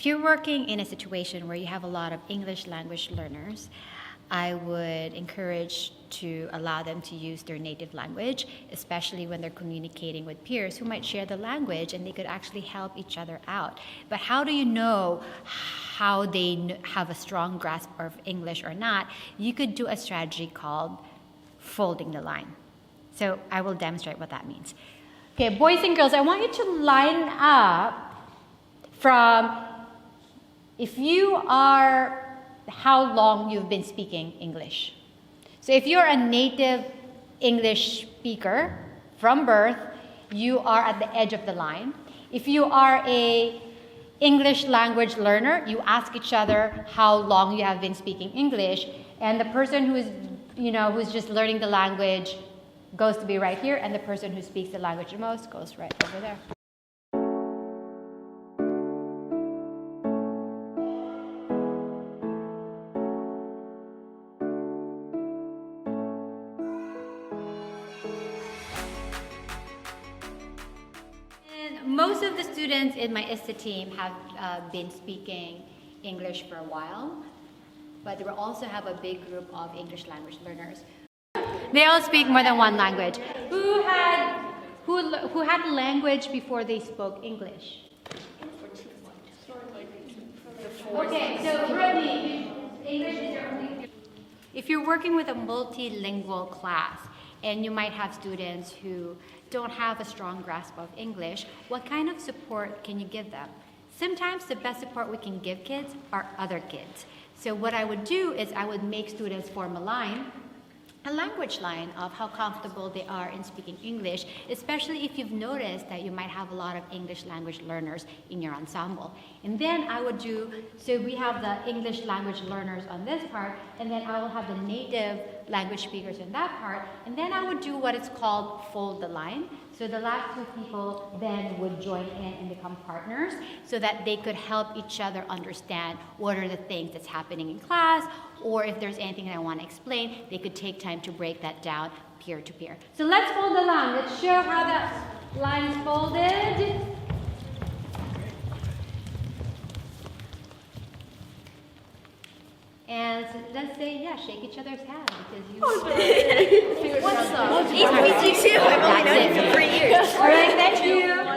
If you're working in a situation where you have a lot of English language learners, I would encourage to allow them to use their native language, especially when they're communicating with peers who might share the language and they could actually help each other out. But how do you know how they have a strong grasp of English or not? You could do a strategy called folding the line. So I will demonstrate what that means. Okay, boys and girls, I want you to line up from if you are how long you've been speaking English. So if you're a native English speaker from birth, you are at the edge of the line. If you are a English language learner, you ask each other how long you have been speaking English, and the person who's just learning the language goes to be right here, and the person who speaks the language the most goes right over there. Most of the students in my ISTA team have been speaking English for a while, but we also have a big group of English language learners. They all speak more than one language. Who had language before they spoke English? Okay, so Brittany, English is your only. If you're working with a multilingual class, and you might have students who don't have a strong grasp of English, what kind of support can you give them? Sometimes the best support we can give kids are other kids. So what I would do is I would make students form a language line of how comfortable they are in speaking English, especially if you've noticed that you might have a lot of English language learners in your ensemble. And then I would so we have the English language learners on this part, and then I will have the native language speakers in that part, and then I would do what is called fold the line. So the last two people then would join in and become partners so that they could help each other understand what are the things that's happening in class, or if there's anything that I want to explain, they could take time to break that down peer to peer. So let's fold the line. Let's show how that line is folded. And so let's say, shake each other's hand because you. What's up? Nice to meet you too. I've only known you for 3 years. All right, thank you.